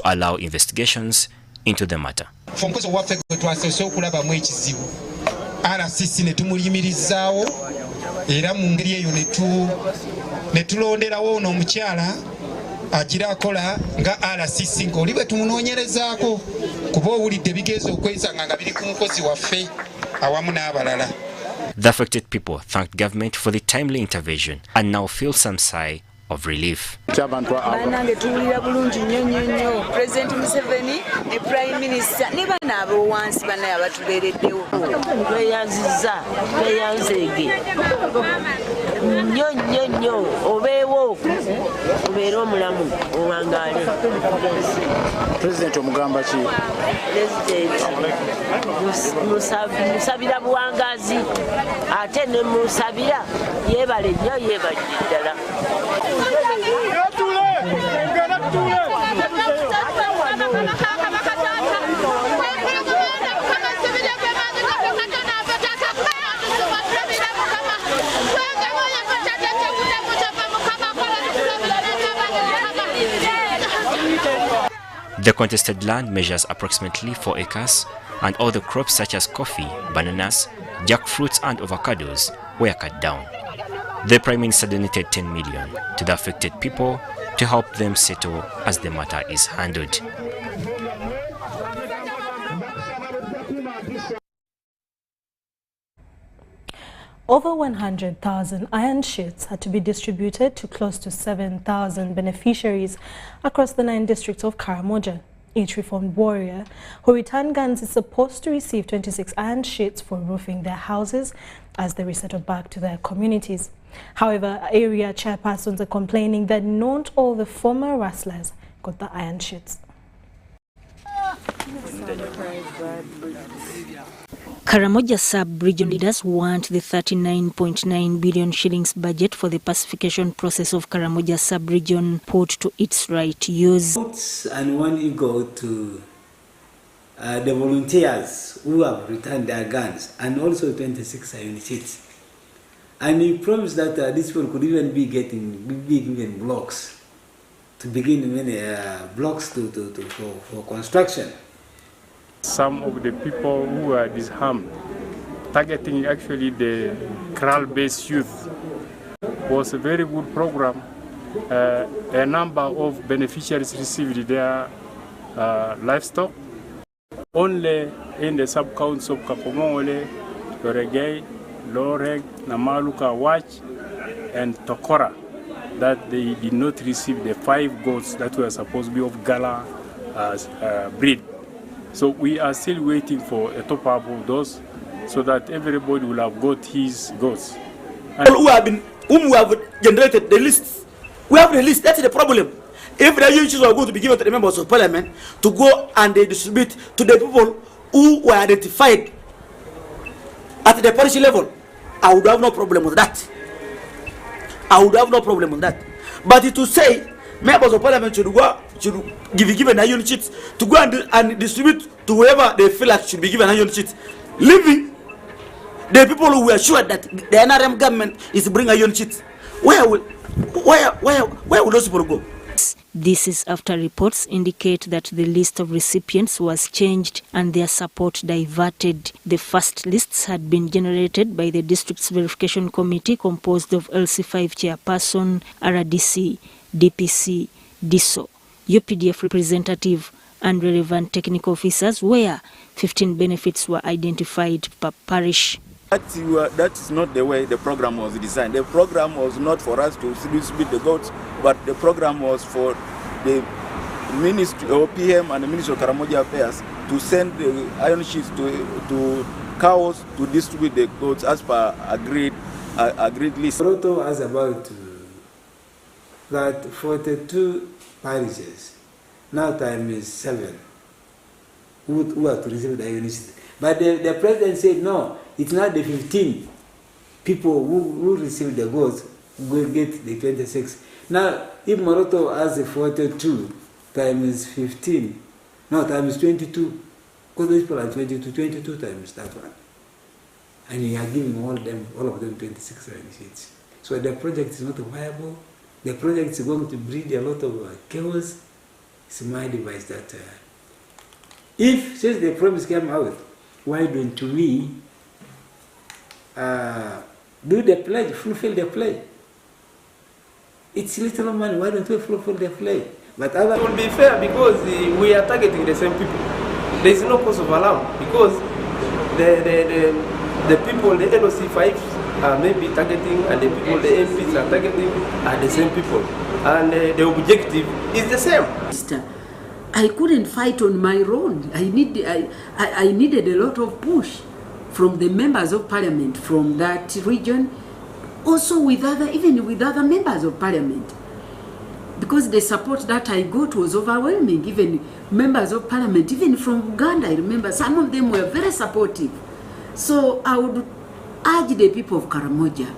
to allow investigations into the matter. Akirakola nga RCC ngoli bwe tumunoonyerezaako kuba owulidde bigezo okweza nga biri ku mukozi waffe awamu n'abalala. The affected people thanked government for the timely intervention and now feel some sigh of relief. Banange tuwulira bulungi nnyo President Museveni ne Prime Minister ne bana abo wansi bana abatulereddewo tweyanzeege nnyo obeewo obeera omulamu owangaale. President omugamba ki? Musabira buwangazi ate ne musabira yeebale nnyo yeebale ddala. The contested land measures approximately 4 acres, and all the crops such as coffee, bananas, jackfruits and avocados were cut down. The Prime Minister donated 10 million to the affected people to help them settle as the matter is handled. Over 100,000 iron sheets had to be distributed to close to 7,000 beneficiaries across the 9 districts of Karamoja. Each reformed warrior who returned guns is supposed to receive 26 iron sheets for roofing their houses as they resettle back to their communities. However, area chairpersons are complaining that not all the former rustlers got the iron sheets. Karamoja sub-region leaders want the 39.9 billion shillings budget for the pacification process of Karamoja sub-region put to its right use. And when you go to the volunteers who have returned their guns and also 26 iron sheets, and he promised that these people could even be given blocks to begin blocks for construction. Some of the people who were disarmed, targeting actually the Kral-based youth, was a very good program. A number of beneficiaries received their livestock. Only in the sub-counties of Kapomole, Loregei, Loreg, Namaluka, Wach, and Tokora, that they did not receive the 5 goats that were supposed to be of Gala breed. So we are still waiting for a top-up of those so that everybody will have got his goats. And whom we have generated the list. We have the list, that's the problem. If the issues are going to be given to the members of parliament to go and they distribute to the people who were identified at the parish level, I would have no problem with that. I would have no problem with that. But to say members of parliament should give given iron sheets to go and distribute to whoever they feel like should be given iron sheets, leaving the people who were sure that the NRM government is bringing iron sheets, where will those people go? This is after reports indicate that the list of recipients was changed and their support diverted. The first lists had been generated by the district's verification committee composed of LC5 chairperson, RDC, DPC, DISO, UPDF representative and relevant technical officers, where 15 benefits were identified per parish. That is not the way the program was designed. The program was not for us to distribute the goats, but the program was for the Ministry or PM and the Ministry of Karamoja Affairs to send the iron sheets to cows to distribute the goats as per agreed list. Proto has about that 42 parishes, now time is 7, who are to receive the iron sheets. But the president said no, it's not the 15 people who receive the goats will get the 26. Now, if Moroto has a 42 times 15, no, times 22, because those people are 22 times that one. And you are giving all of them 26 iron sheets. So the project is not viable. The project is going to breed a lot of chaos. It's my advice that if, since the promise came out, why don't we do the pledge, fulfill the pledge? It's little money, why don't we fulfill the pledge? But it will be fair because we are targeting the same people. There is no cause of alarm because the people, the LOC 5 are maybe targeting, and the people, the MPs are targeting, are the same people. And the objective is the same. I couldn't fight on my own. I needed a lot of push from the members of parliament from that region, also even with other members of parliament. Because the support that I got was overwhelming, even members of parliament, even from Uganda, I remember some of them were very supportive. So I would urge the people of Karamoja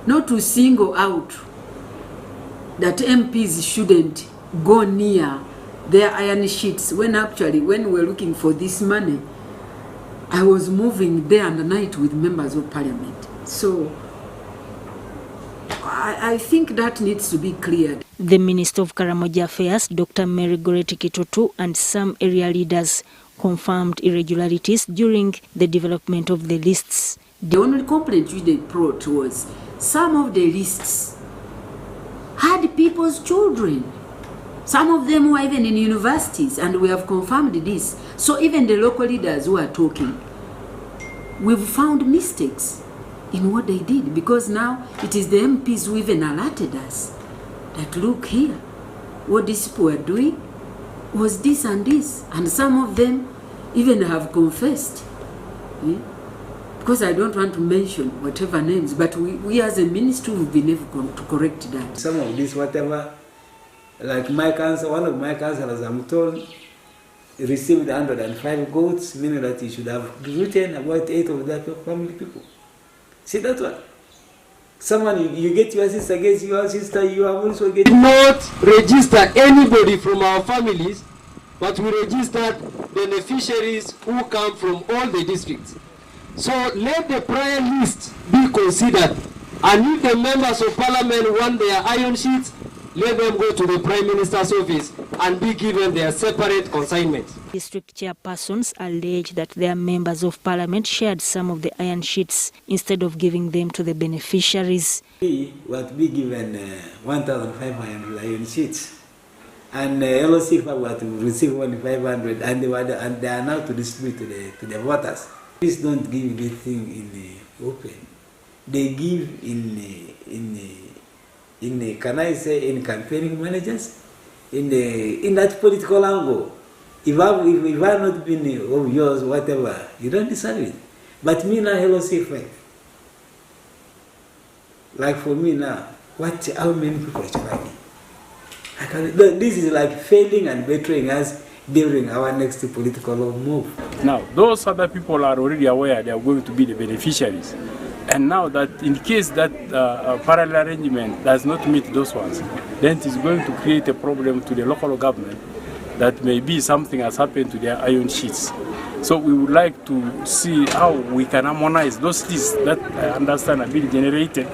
not to single out that MPs shouldn't go near their iron sheets, when actually, when we were looking for this money, I was moving day and night with members of parliament. So I think that needs to be cleared. The Minister of Karamoja Affairs, Dr. Mary Goreti Kitutu, and some area leaders confirmed irregularities during the development of the lists. The only complaint which they brought was some of the lists had people's children. Some of them were even in universities, and we have confirmed this. So even the local leaders who are talking, we've found mistakes in what they did, because now it is the MPs who even alerted us that look here, what these people are doing was this and this, and some of them even have confessed. Because I don't want to mention whatever names, but we as a ministry have been able to correct that. Some of this, whatever, like my council, one of my councillors, I'm told, received 105 goats, meaning that he should have written about 8 of that family people. See that one? Someone, you get your sister against your sister, you have also get... Not register anybody from our families, but we registered beneficiaries who come from all the districts. So let the prior list be considered, and if the members of parliament want their iron sheets, let them go to the Prime Minister's office and be given their separate consignment. District chairpersons allege that their members of parliament shared some of the iron sheets instead of giving them to the beneficiaries. We were to be given 1,500 iron sheets, and LOC were to receive 1,500, and they are now to distribute to the voters. Please don't give this thing in the open. They give in can I say, in campaigning managers, in that political angle. If I've not been of yours, whatever, you don't deserve it. But me now, hello, safe. Like for me now, how many people should I be? This is like failing and betraying us during our next political move. Now, those other people are already aware they are going to be the beneficiaries. And now that in case that parallel arrangement does not meet those ones, then it is going to create a problem to the local government that maybe something has happened to their iron sheets. So we would like to see how we can harmonize those lists that I understand have been generated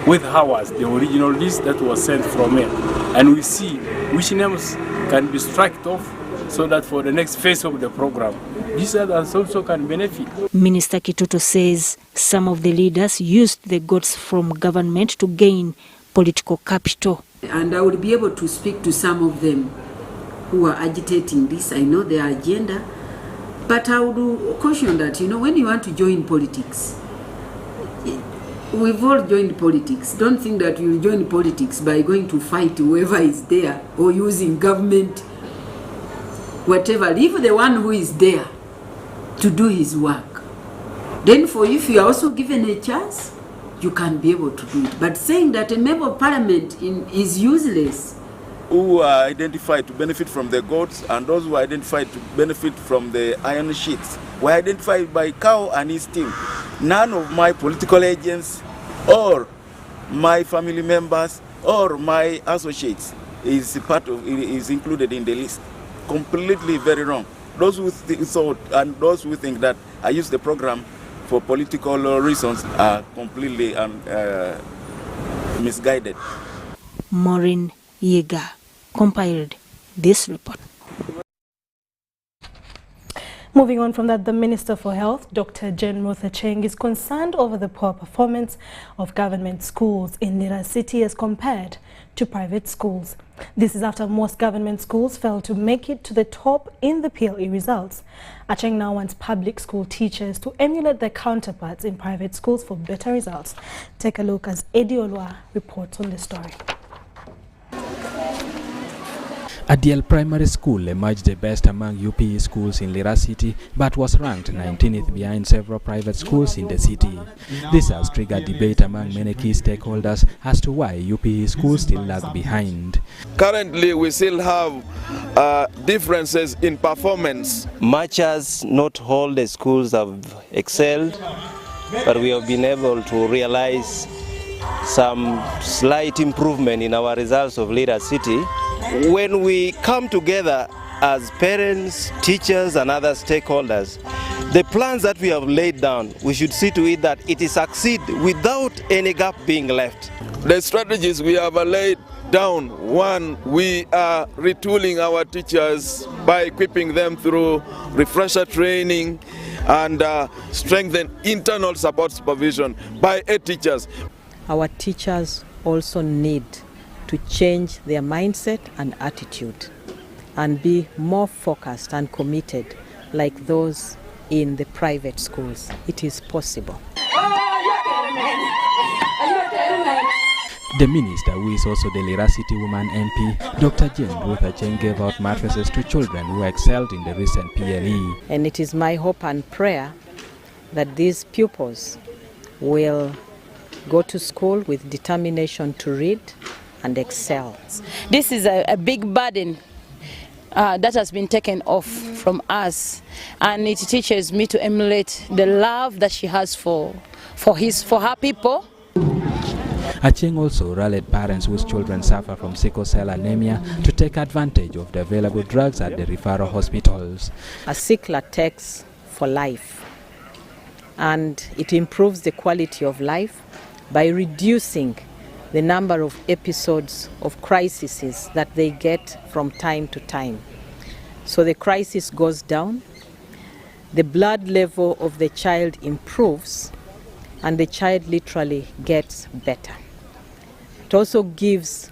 with ours, the original list that was sent from here. And we see which names can be struck off so that for the next phase of the program, these others also can benefit. Minister Kitutu says some of the leaders used the goods from government to gain political capital. And I would be able to speak to some of them who are agitating this. I know their agenda, but I would caution that, when you want to join politics, we've all joined politics. Don't think that you join politics by going to fight whoever is there or using government, whatever. Leave the one who is there to do his work. Then if you are also given a chance, you can be able to do it. But saying that a member of parliament is useless. Who are identified to benefit from the goats and those who are identified to benefit from the iron sheets were identified by Cow and his team. None of my political agents or my family members or my associates is included in the list. Completely very wrong. Those who thought and those who think that I use the program for political reasons are completely misguided. Maureen Yeager compiled this report. Moving on from that, the Minister for Health, Dr. Jane Ruth-Aceng, is concerned over the poor performance of government schools in Lira City as compared to private schools. This is after most government schools failed to make it to the top in the PLE results. Aceng now wants public school teachers to emulate their counterparts in private schools for better results. Take a look as Eddie Olwa reports on the story. Adiel Primary School emerged the best among UPE schools in Lira City, but was ranked 19th behind several private schools in the city. This has triggered debate among many key stakeholders as to why UPE schools still lag behind. Currently, we still have differences in performance. Much as not all the schools have excelled, but we have been able to realize some slight improvement in our results of Lira City. When we come together as parents, teachers and other stakeholders, the plans that we have laid down, we should see to it that it is succeed without any gap being left. The strategies we have laid down, one, we are retooling our teachers by equipping them through refresher training and strengthen internal support supervision by teachers. Our teachers also need to change their mindset and attitude and be more focused and committed like those in the private schools. It is possible. The minister, who is also the Lira City Woman MP, Dr. Jane Ruth-Aceng, gave out mattresses to children who excelled in the recent PLE. And it is my hope and prayer that these pupils will go to school with determination to read and excel. This is a big burden that has been taken off from us, and it teaches me to emulate the love that she has for her people. Aceng also rallied parents whose children suffer from sickle cell anemia to take advantage of the available drugs at the referral hospitals. A sickler takes for life, and it improves the quality of life by reducing the number of episodes of crises that they get from time to time. So the crisis goes down, the blood level of the child improves, and the child literally gets better. It also gives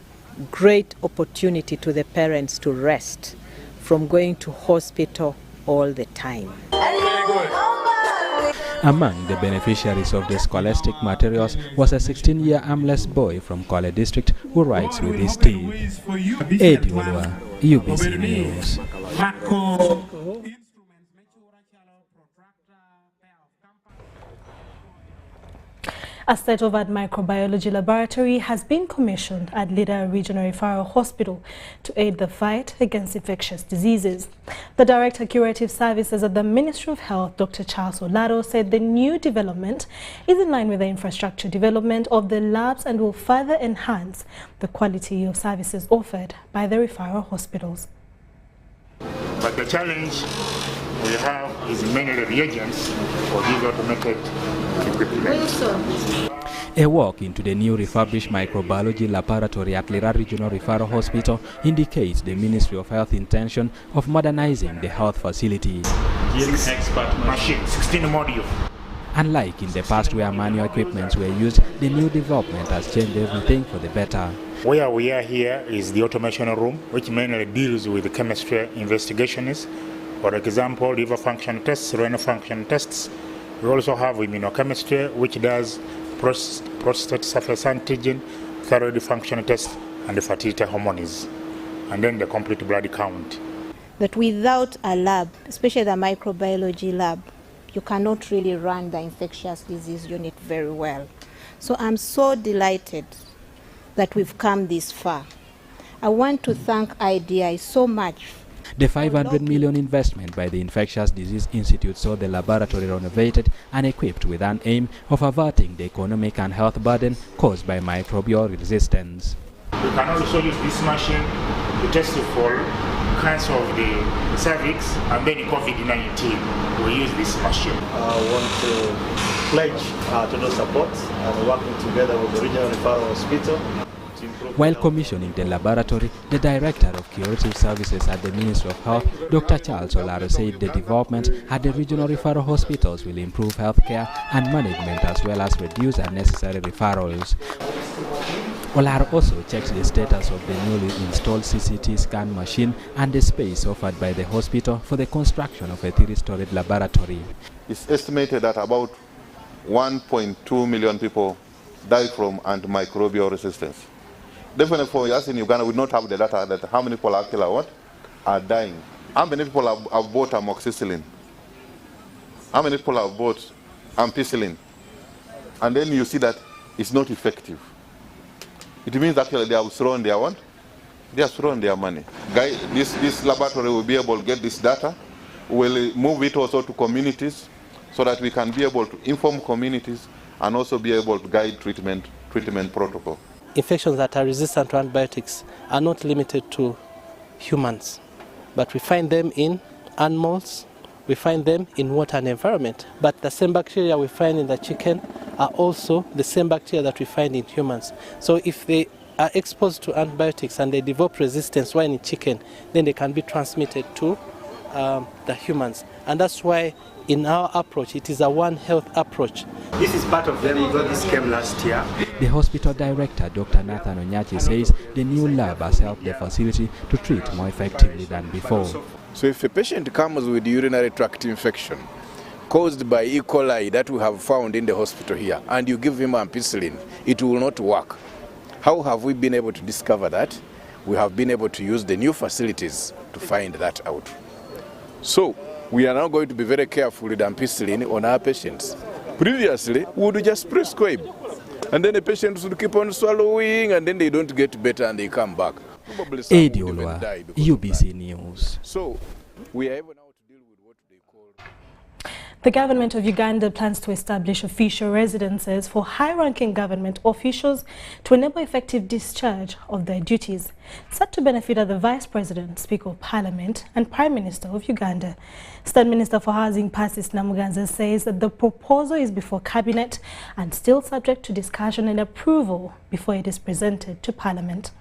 great opportunity to the parents to rest from going to hospital all the time. Among the beneficiaries of the scholastic materials was a 16-year armless boy from Kole district who writes with his teeth. Eddie Olwa, UBC News. A state-of-the-art microbiology laboratory has been commissioned at Lira Regional Referral Hospital to aid the fight against infectious diseases. The Director Curative Services at the Ministry of Health, Dr. Charles Olado, said the new development is in line with the infrastructure development of the labs and will further enhance the quality of services offered by the referral hospitals. But the challenge we have is mainly reagents for these automated equipment. A walk into the new refurbished microbiology laboratory at Lira Regional Referral Hospital indicates the Ministry of Health intention of modernizing the health facility. Expert machine, 16 modules. Unlike in the past where manual equipments were used, the new development has changed everything for the better. Where we are here is the automation room, which mainly deals with chemistry investigations. For example, liver function tests, renal function tests. We also have immunochemistry, which does prostate surface antigen, thyroid function test, and the fertility hormones, and then the complete blood count. That without a lab, especially the microbiology lab, you cannot really run the infectious disease unit very well. So I'm so delighted that we've come this far. I want to thank IDI so much. The 500 million investment by the Infectious Disease Institute saw the laboratory renovated and equipped with an aim of averting the economic and health burden caused by microbial resistance. We can also use this machine to test for cancer of the cervix and then COVID-19. We use this machine. I want to pledge total support and working together with the Regional Referral Hospital to improve While commissioning the laboratory, the Director of Curative Services at the Ministry of Health, Dr. Charles Olaro, said the development at the regional referral hospitals will improve healthcare and management as well as reduce unnecessary referrals. Olaro also checked the status of the newly installed CCT scan machine and the space offered by the hospital for the construction of a 3-storied laboratory. It's estimated that about 1.2 million people die from antimicrobial resistance. Definitely for us in Uganda, we don't have the data that how many people actually are dying. How many people have bought amoxicillin? How many people have bought ampicillin? And then you see that it's not effective. It means actually they have thrown their what? They have thrown their money. This laboratory will be able to get this data. We'll move it also to communities so that we can be able to inform communities and also be able to guide treatment protocol. Infections that are resistant to antibiotics are not limited to humans, but we find them in animals, we find them in water and environment. But the same bacteria we find in the chicken are also the same bacteria that we find in humans. So if they are exposed to antibiotics and they develop resistance while in chicken, then they can be transmitted to the humans. And that's why in our approach, it is a One Health approach. This is part of the Lira. This came last year. The hospital director, Dr. Nathan Onyachi, says the new lab has helped the facility to treat more effectively than before. So if a patient comes with urinary tract infection caused by E. coli that we have found in the hospital here, and you give him ampicillin, it will not work. How have we been able to discover that? We have been able to use the new facilities to find that out. So we are now going to be very careful with ampicillin on our patients. Previously, we would just prescribe, and then the patients would keep on swallowing, and then they don't get better and they come back. Edi Olwa, UBC News. So we are able now to deal with what they call... The government of Uganda plans to establish official residences for high-ranking government officials to enable effective discharge of their duties, set to benefit the Vice President, Speaker of Parliament and Prime Minister of Uganda. State Minister for Housing Pacis Namuganza says that the proposal is before Cabinet and still subject to discussion and approval before it is presented to Parliament.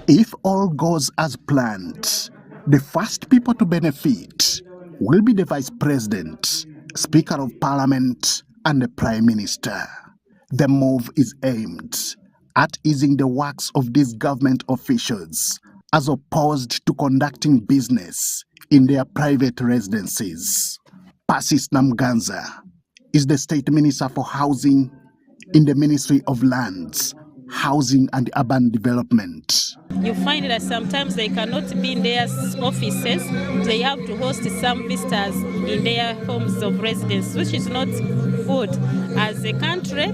If all goes as planned, the first people to benefit will be the Vice President, Speaker of Parliament, and the Prime Minister. The move is aimed at easing the works of these government officials as opposed to conducting business in their private residences. Pacis Namuganza is the State Minister for Housing in the Ministry of Lands, Housing and Urban Development. You find that sometimes they cannot be in their offices. They have to host some visitors in their homes of residence, which is not good. As a country,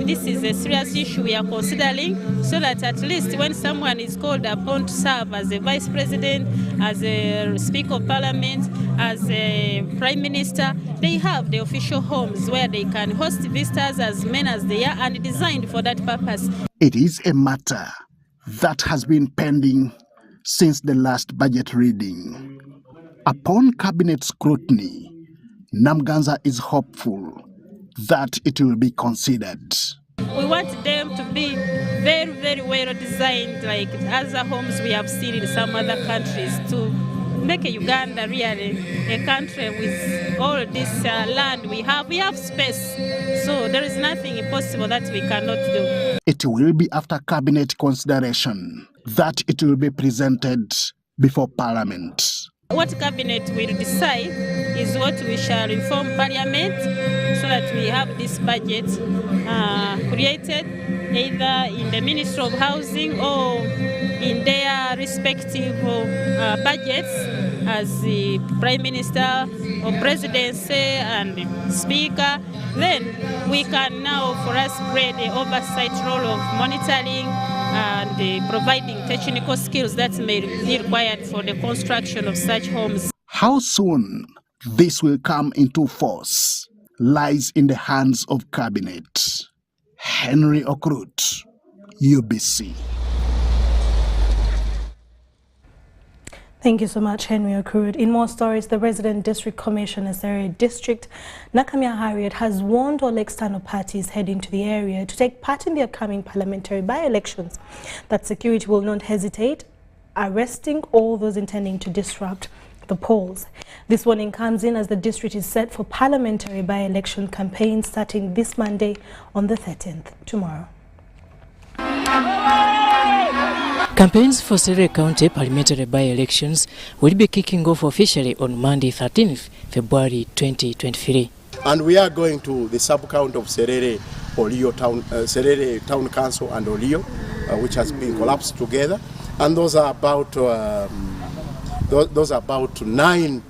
this is a serious issue we are considering, so that at least when someone is called upon to serve as a Vice President, as a Speaker of Parliament, as a Prime Minister, they have the official homes where they can host visitors as many as they are and designed for that purpose. It is a matter that has been pending since the last budget reading. Upon cabinet scrutiny, Namuganza is hopeful that it will be considered. We want them to be very, very well designed, like other homes we have seen in some other countries, to make Uganda really a country with all this land we have. We have space, so there is nothing impossible that we cannot do. It will be after cabinet consideration that it will be presented before Parliament. What cabinet will decide is what we shall inform Parliament, so that we have this budget created either in the Ministry of Housing or in their respective budgets as the Prime Minister or Presidency and Speaker. Then we can now for us play the oversight role of monitoring and providing technical skills that may be required for the construction of such homes. How soon this will come into force lies in the hands of Cabinet. Henry Okrut, UBC. Thank you so much, Henry Okurud. In more stories, the resident district commissioner, Serere District, Nakamia Harriet, has warned all external parties heading to the area to take part in the upcoming parliamentary by-elections that security will not hesitate arresting all those intending to disrupt the polls. This warning comes in as the district is set for parliamentary by-election campaign starting this Monday on the 13th, tomorrow. Campaigns for Serere County parliamentary by-elections will be kicking off officially on Monday 13th February 2023. And we are going to the sub-county of Serere Town, Serere Town Council and Olio, which has been collapsed together. And those are about 9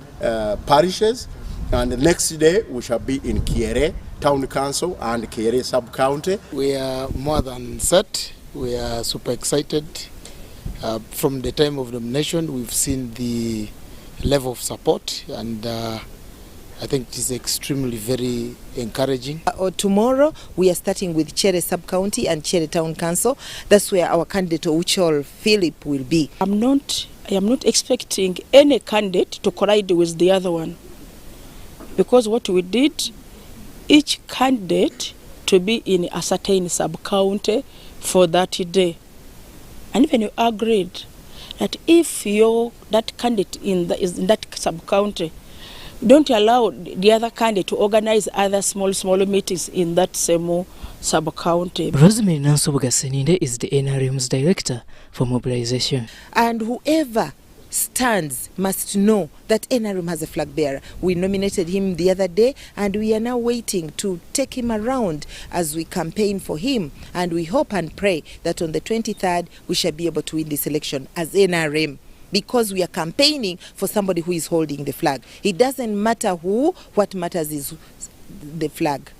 parishes. And the next day we shall be in Kiere Town Council and Kiere Sub-County. We are more than set. We are super excited. From the time of nomination, we've seen the level of support, and I think it is extremely very encouraging. Tomorrow, we are starting with Chere Sub-County and Chere Town Council. That's where our candidate, Uchol Philip, will be. I am not expecting any candidate to collide with the other one, because what we did, each candidate to be in a certain sub-county for that day. And even you agreed that if that candidate is in that sub-county, don't allow the other candidate to organize other small meetings in that same sub-county. Rosemary Nansobuga-Seninde is the NRM's director for mobilization. And whoever stands must know that NRM has a flag bearer. We nominated him the other day, and we are now waiting to take him around as we campaign for him, and we hope and pray that on the 23rd we shall be able to win this election as NRM, because we are campaigning for somebody who is holding the flag. It doesn't matter who, what matters is the flag.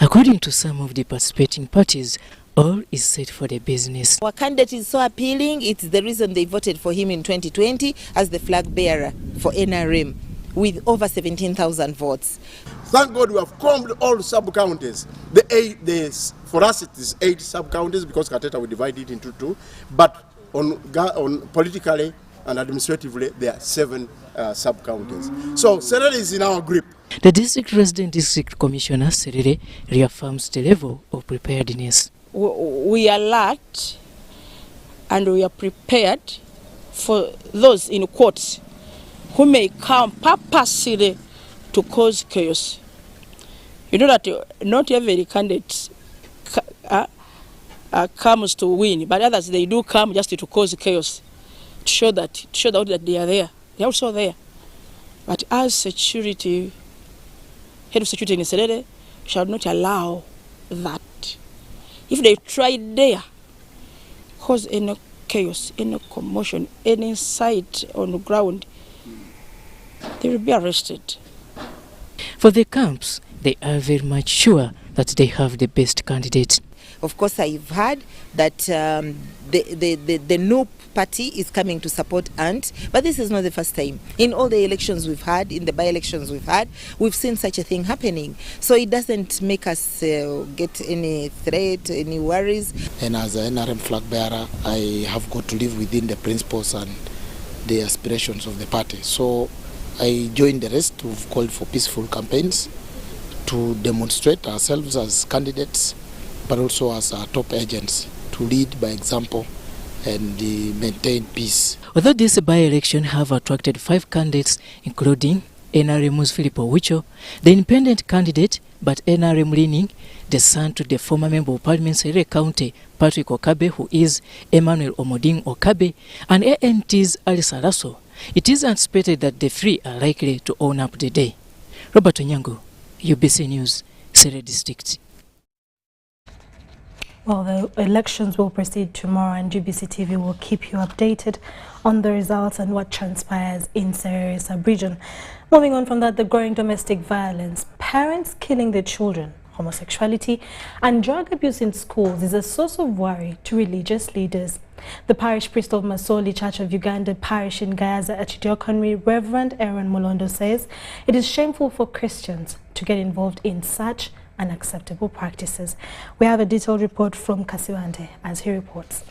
According to some of the participating parties, all is set for the business. Our candidate is so appealing. It's the reason they voted for him in 2020 as the flag bearer for NRM with over 17,000 votes. Thank God we have combed all sub-counties. For us it is 8 sub-counties because Kateta we divide it into 2. But on politically and administratively there are 7 sub-counties. So Serere is in our grip. The district resident district commissioner Serere reaffirms the level of preparedness. We are alert and we are prepared for those in courts who may come purposely to cause chaos. You know that not every candidate comes to win, but others they do come just to cause chaos, to show that they are there. They are also there. But as security, head of security in Serere, shall not allow that. If they try there, cause any chaos, any commotion, any sight on the ground, they will be arrested. For the camps, they are very much sure that they have the best candidate. Of course, I've heard that the no party is coming to support Ant, but this is not the first time. In all the elections we've had, in the by-elections we've had, we've seen such a thing happening. So it doesn't make us get any threat, any worries. And as an NRM flag bearer, I have got to live within the principles and the aspirations of the party. So I joined the rest who've called for peaceful campaigns to demonstrate ourselves as candidates, but also as our top agents, to lead by example and maintain peace. Although this by-election have attracted 5 candidates, including NRM's Philip Owicho, the independent candidate, but NRM leaning, the son to the former member of Parliament Serere County, Patrick Okabe, who is Emmanuel Omoding Okabe, and ANT's Alice Alaso, it is anticipated that the 3 are likely to own up the day. Robert Onyango, UBC News, Serere District. Well, the elections will proceed tomorrow, and GBC TV will keep you updated on the results and what transpires in Serere sub-region. Moving on from that, the growing domestic violence, parents killing their children, homosexuality and drug abuse in schools is a source of worry to religious leaders. The parish priest of Masoli Church of Uganda Parish in Gayaza Archdiaconry, Reverend Aaron Molondo, says it is shameful for Christians to get involved in such unacceptable practices. We have a detailed report from Kasiwande as he reports.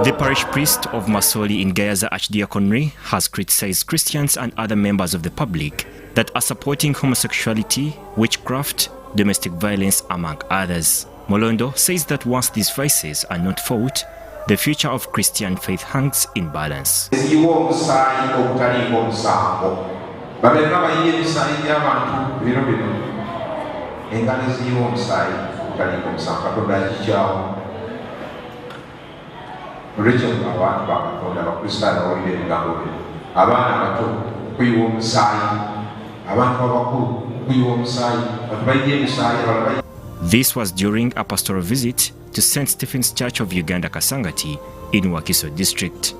The parish priest of Masoli in Gayaza Archdiaconry has criticized Christians and other members of the public that are supporting homosexuality, witchcraft, domestic violence, among others. Molondo says that once these vices are not fought, the future of Christian faith hangs in balance. This was during a pastoral visit to St. Stephen's Church of Uganda Kasangati in Wakiso district.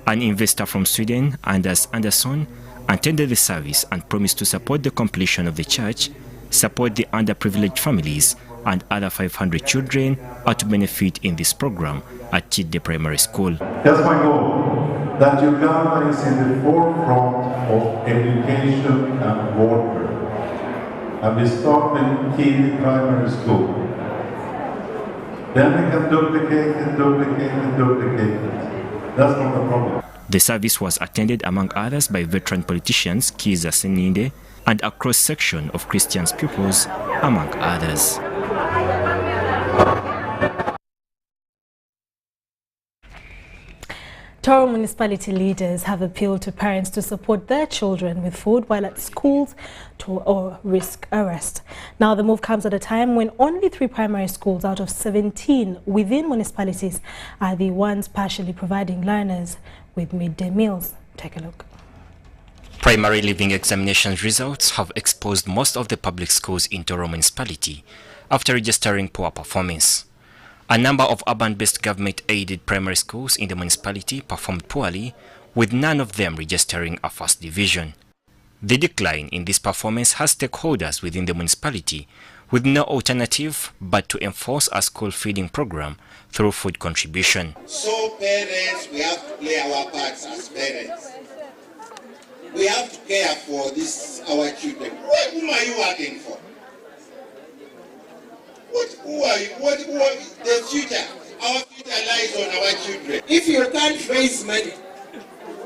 An investor from Sweden, Anders Andersson, attended the service and promised to support the completion of the church, support the underprivileged families, and other 500 children are to benefit in this program at Chidde Primary School. That's my goal, that Uganda is in the forefront of education and water. And we start with Chidde Primary School. Then we can duplicate it. That's not the problem. The service was attended among others by veteran politicians Kiza Seninde and a cross-section of Christian pupils, among others. Toro municipality leaders have appealed to parents to support their children with food while at schools or risk arrest. Now, the move comes at a time when only 3 primary schools out of 17 within municipalities are the ones partially providing learners with midday meals. Take a look. Primary living examinations results have exposed most of the public schools in Toro municipality after registering poor performance. A number of urban-based government-aided primary schools in the municipality performed poorly, with none of them registering a first division. The decline in this performance has stakeholders within the municipality with no alternative but to enforce a school feeding program through food contribution. So parents, we have to play our parts as parents. We have to care for our children. Whom are you working for? Who are you? The future? Our future lies on our children. If you can't raise money,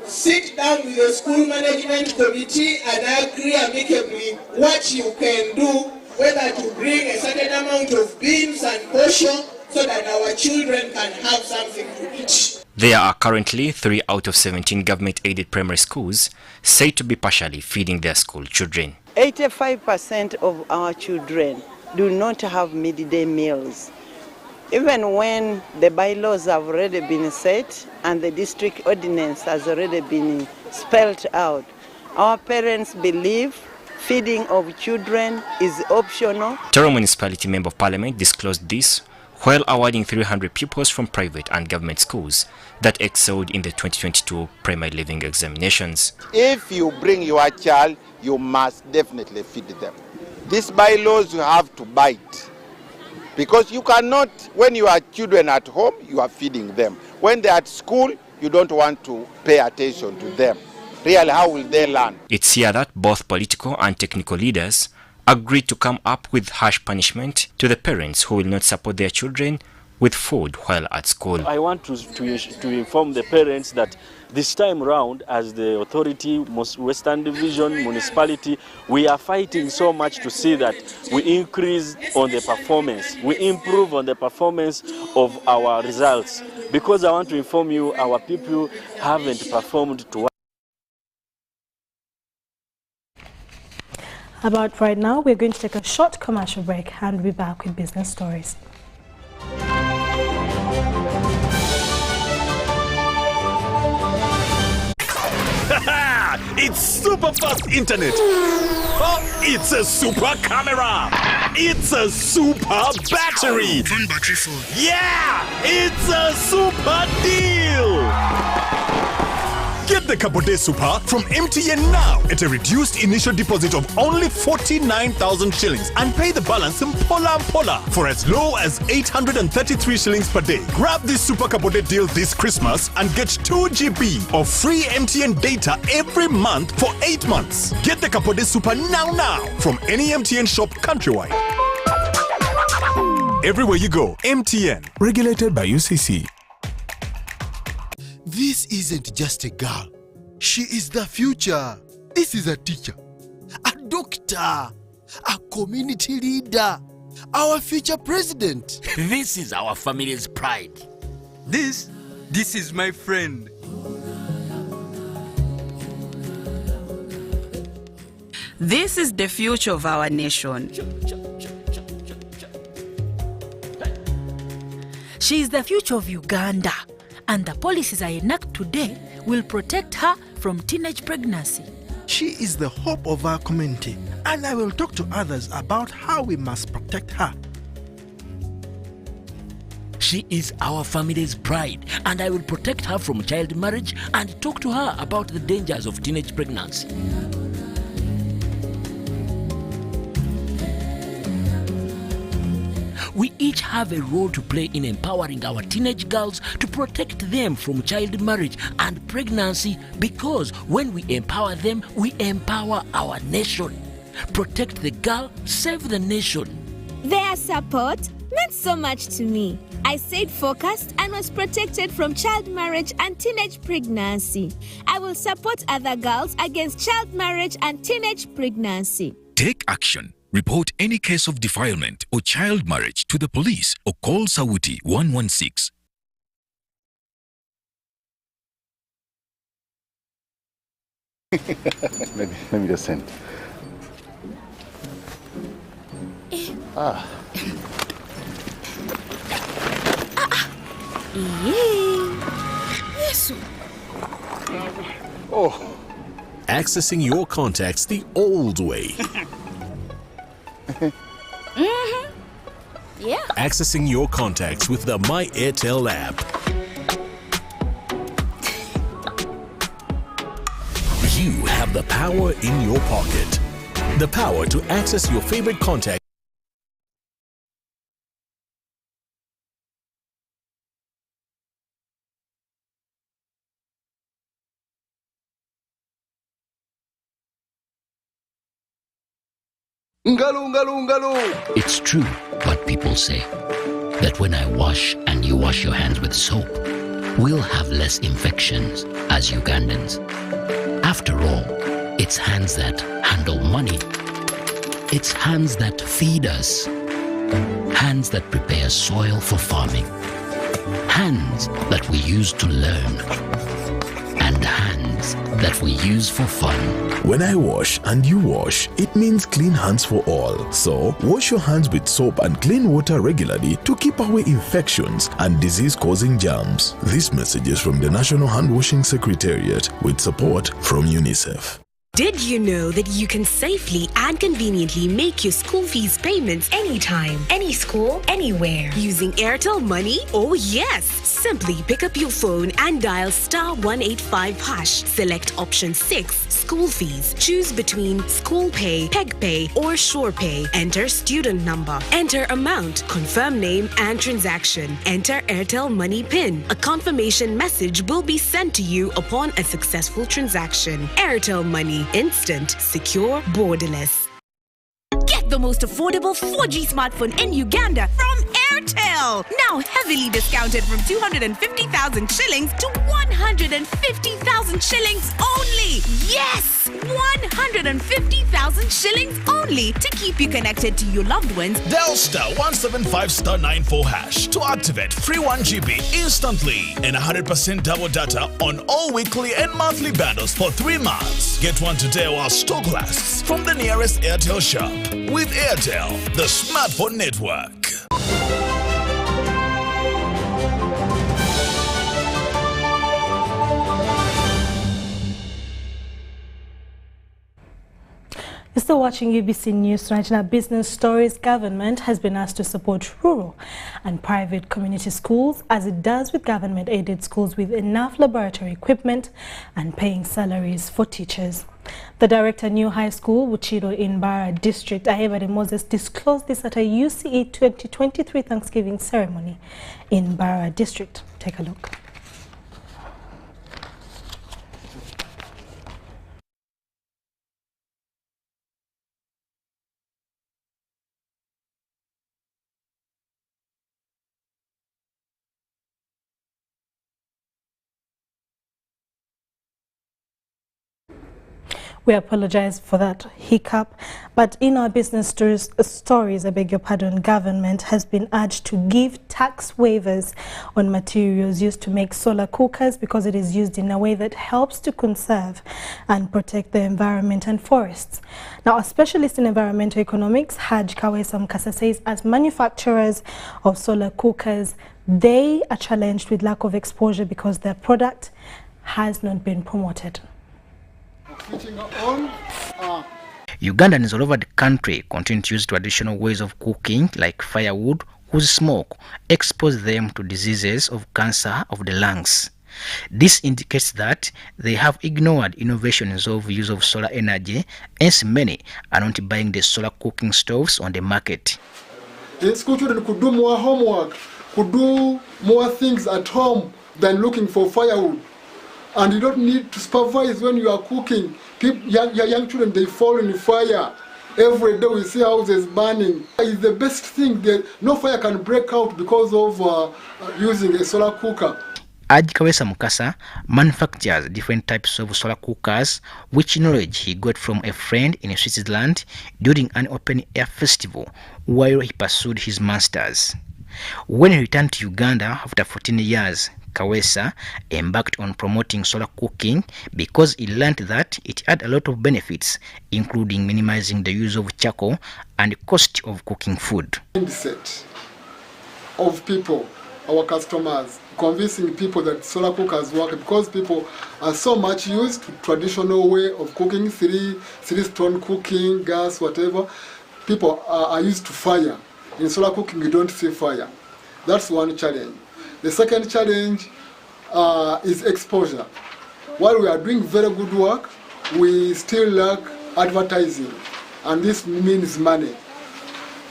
sit down with the school management committee and agree amicably what you can do, whether to bring a certain amount of beans and portion so that our children can have something to eat. There are currently 3 out of 17 government-aided primary schools said to be partially feeding their school children. 85% of our children do not have midday meals. Even when the bylaws have already been set and the district ordinance has already been spelled out, our parents believe feeding of children is optional. Toro Municipality Member of Parliament disclosed this while awarding 300 pupils from private and government schools that excelled in the 2022 primary living examinations. If you bring your child, you must definitely feed them. These bylaws you have to bite, because you cannot, when you are children at home, you are feeding them. When they are at school, you don't want to pay attention to them. Really, how will they learn? It's here that both political and technical leaders agreed to come up with harsh punishment to the parents who will not support their children with food while at school. I want to inform the parents that this time round, as the authority, Western Division, municipality, we are fighting so much to see that we increase on the performance, we improve on the performance of our results. Because I want to inform you, our people haven't performed to. About right now, we're going to take a short commercial break and we'll be back with business stories. It's super fast internet. Oh, it's a super camera. It's a super battery. Fun battery phone. Yeah, it's a super deal. Get the Kabode Super from MTN now at a reduced initial deposit of only 49,000 shillings and pay the balance in Pola for as low as 833 shillings per day. Grab this Super Kabode deal this Christmas and get 2 GB of free MTN data every month for 8 months. Get the Kabode Super now from any MTN shop countrywide. Everywhere you go, MTN. Regulated by UCC. This isn't just a girl. She is the future. This is a teacher, a doctor, a community leader, our future president. This is our family's pride. This is my friend. This is the future of our nation. She is the future of Uganda, and the policies I enact today will protect her from teenage pregnancy. She is the hope of our community, and I will talk to others about how we must protect her. She is our family's pride, and I will protect her from child marriage and talk to her about the dangers of teenage pregnancy. We each have a role to play in empowering our teenage girls to protect them from child marriage and pregnancy, because when we empower them, we empower our nation. Protect the girl, save the nation. Their support meant so much to me. I stayed focused and was protected from child marriage and teenage pregnancy. I will support other girls against child marriage and teenage pregnancy. Take action. Report any case of defilement or child marriage to the police or call Sawuti 116. Let me just send. Yes. Oh. Accessing your contacts the old way. Yeah. Accessing your contacts with the My Airtel app. You have the power in your pocket. The power to access your favorite contact. It's true what people say, that when I wash and you wash your hands with soap, we'll have less infections as Ugandans. After all, it's hands that handle money. It's hands that feed us. Hands that prepare soil for farming. Hands that we use to learn. And hands that we use for fun. When I wash and you wash, it means clean hands for all. So, wash your hands with soap and clean water regularly to keep away infections and disease-causing germs. This message is from the National Hand Washing Secretariat with support from UNICEF. Did you know that you can safely and conveniently make your school fees payments anytime, any school, anywhere using Airtel Money? Oh yes! Simply pick up your phone and dial *185#. Select option 6, school fees. Choose between school pay, peg pay, or shore pay. Enter student number. Enter amount, confirm name and transaction. Enter Airtel Money PIN. A confirmation message will be sent to you upon a successful transaction. Airtel Money. Instant, secure, borderless. Get the most affordable 4G smartphone in Uganda from Airtel. Now heavily discounted from 250,000 shillings to 150,000 shillings only. Yes, 150,000 shillings only to keep you connected to your loved ones. Dial *175*94# to activate free 1 GB instantly and 100% double data on all weekly and monthly bundles for 3 months. Get one today while stock lasts from the nearest Airtel shop. With Airtel, the smartphone network. You're still watching UBC News tonight. In our business stories, government has been asked to support rural and private community schools as it does with government-aided schools with enough laboratory equipment and paying salaries for teachers. The director, New High School, Wuchiro in Bara District, Ahebare Moses, disclosed this at a UCE 2023 Thanksgiving ceremony in Bara District. Take a look. We apologize for that hiccup, but in our business stories, I beg your pardon, government has been urged to give tax waivers on materials used to make solar cookers because it is used in a way that helps to conserve and protect the environment and forests. Now, a specialist in environmental economics, Haj Kawesa Mkasa, says as manufacturers of solar cookers, they are challenged with lack of exposure because their product has not been promoted. Ugandans all over the country continue to use traditional ways of cooking like firewood, whose smoke exposes them to diseases of cancer of the lungs. This indicates that they have ignored innovations of use of solar energy, hence many are not buying the solar cooking stoves on the market. The school children could do more homework, could do more things at home than looking for firewood. And you don't need to supervise when you are cooking. Young children, they fall in fire. Every day we see houses burning. It's the best thing that no fire can break out because of using a solar cooker. Haj Kawesa Mkasa manufactures different types of solar cookers, which knowledge he got from a friend in Switzerland during an open-air festival while he pursued his masters. When he returned to Uganda after 14 years, Kawesa embarked on promoting solar cooking because he learned that it had a lot of benefits, including minimizing the use of charcoal and the cost of cooking food. Mindset of people, our customers, convincing people that solar cookers work because people are so much used to traditional way of cooking, three stone cooking, gas, whatever. People are used to fire. In solar cooking, you don't see fire. That's one challenge. The second challenge is exposure. While we are doing very good work, we still lack advertising, and this means money.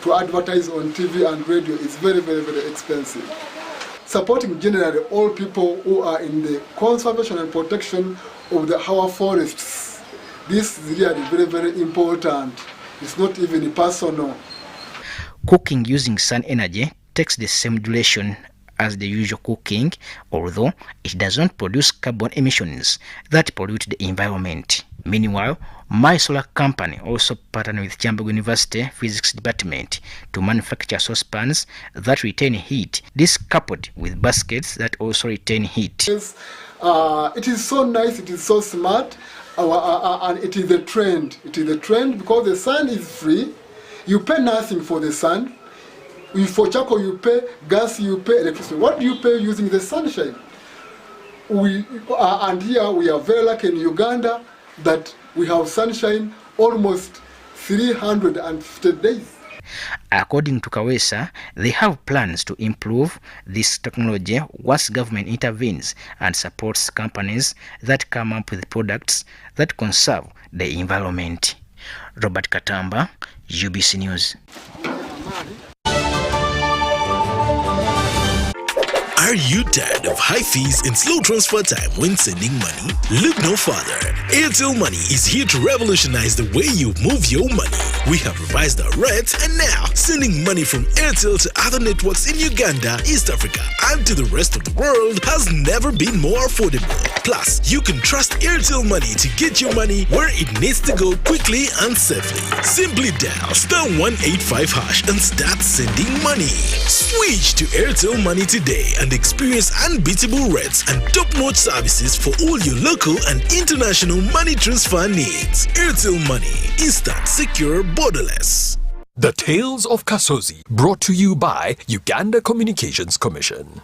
To advertise on TV and radio is very, very, very expensive. Supporting generally all people who are in the conservation and protection of our forests. This is really very, very important. It's not even personal. Cooking using sun energy takes the same duration as the usual cooking, although it does not produce carbon emissions that pollute the environment. Meanwhile, my solar company also partnered with Kyambogo University Physics Department to manufacture saucepans that retain heat. This coupled with baskets that also retain heat. It is so nice, it is so smart, and it is a trend. It is a trend because the sun is free. You pay nothing for the sun. For charcoal you pay, gas you pay, electricity. What do you pay using the sunshine? And here we are very lucky in Uganda that we have sunshine almost 350 days. According to Kawesa, they have plans to improve this technology once government intervenes and supports companies that come up with products that conserve the environment. Robert Katamba, UBC News. Are you tired of high fees and slow transfer time when sending money? Look no further. Airtel Money is here to revolutionize the way you move your money. We have revised our rates, and now sending money from Airtel to other networks in Uganda, East Africa, and to the rest of the world has never been more affordable. Plus, you can trust Airtel Money to get your money where it needs to go quickly and safely. Simply dial *185# and start sending money. Switch to Airtel Money today and experience unbeatable rates and top-notch services for all your local and international money transfer needs. Airtel Money. Instant, secure, borderless. The Tales of Kasozi, brought to you by Uganda Communications Commission.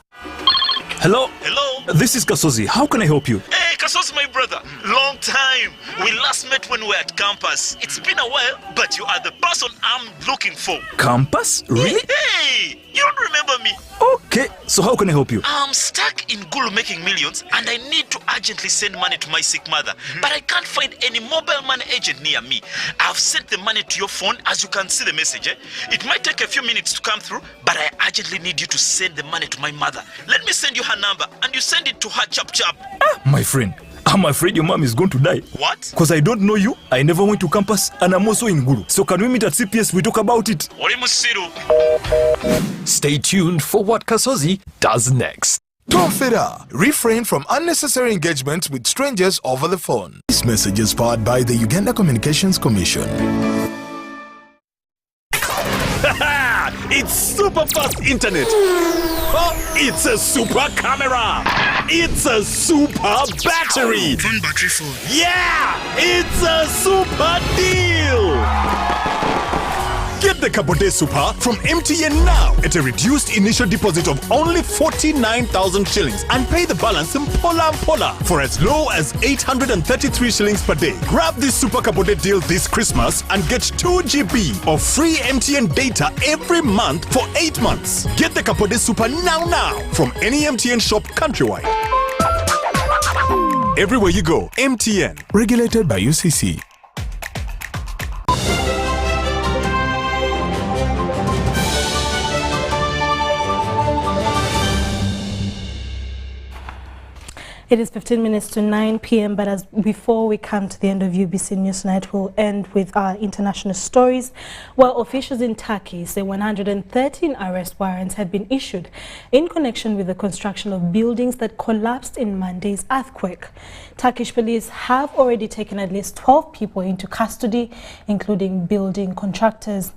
Hello? Hello? This is Kasozi. How can I help you? Hey, Kasos, my brother. Long time. We last met when we were at campus. It's been a while, but you are the person I'm looking for. Campus? Really? Hey, you don't remember me? Okay, so how can I help you? I'm stuck in Gulu making millions, and I need to urgently send money to my sick mother. But I can't find any mobile money agent near me. I've sent the money to your phone, as you can see the message. It might take a few minutes to come through, but I urgently need you to send the money to my mother. Let me send you her number, and you send it to her chap. My friend, I'm afraid your mom is going to die. What? Because I don't know you, I never went to campus, and I'm also in Gulu. So can we meet at CPS, we talk about it? Stay tuned for what Kasozi does next. Tofera, refrain from unnecessary engagement with strangers over the phone. This message is powered by the Uganda Communications Commission. It's super fast internet. Oh, it's a super camera. It's a super battery. Phone battery full. Yeah, it's a super deal. Get the Kabote Super from MTN now at a reduced initial deposit of only 49,000 shillings and pay the balance in Pola for as low as 833 shillings per day. Grab this Super Kabote deal this Christmas and get 2 GB of free MTN data every month for 8 months. Get the Kabote Super now from any MTN shop countrywide. Everywhere you go, MTN. Regulated by UCC. It is 15 minutes to 9 p.m. But before we come to the end of UBC News Tonight, we'll end with our international stories. Well, officials in Turkey say 113 arrest warrants have been issued in connection with the construction of buildings that collapsed in Monday's earthquake. Turkish police have already taken at least 12 people into custody, including building contractors.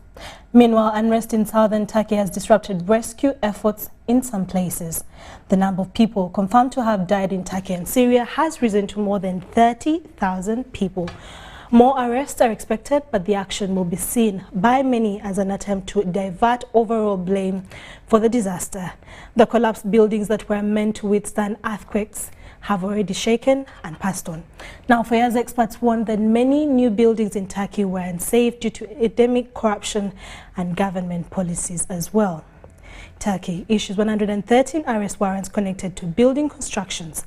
Meanwhile, unrest in southern Turkey has disrupted rescue efforts in some places. The number of people confirmed to have died in Turkey and Syria has risen to more than 30,000 people. More arrests are expected, but the action will be seen by many as an attempt to divert overall blame for the disaster. The collapsed buildings that were meant to withstand earthquakes have already shaken and passed on. Now, Fayaz experts warn that many new buildings in Turkey were unsafe due to endemic corruption and government policies as well. Turkey issues 113 arrest warrants connected to building constructions.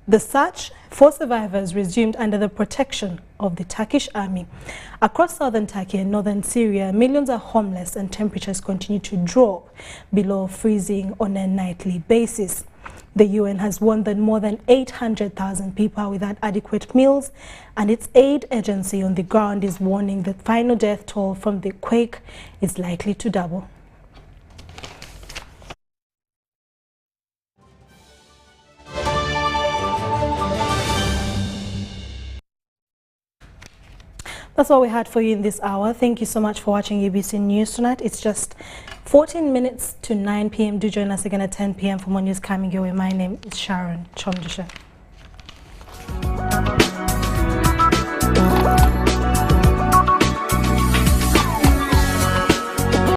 The search for survivors resumed under the protection of the Turkish army. Across southern Turkey and northern Syria, millions are homeless and temperatures continue to drop below freezing on a nightly basis. The UN has warned that more than 800,000 people are without adequate meals, and its aid agency on the ground is warning that final death toll from the quake is likely to double. That's all we had for you in this hour. Thank you so much for watching UBC News Tonight. It's just 14 minutes to 9 p.m. Do join us again at 10 p.m. for more news coming your way. My name is Sharon Kyomugisha.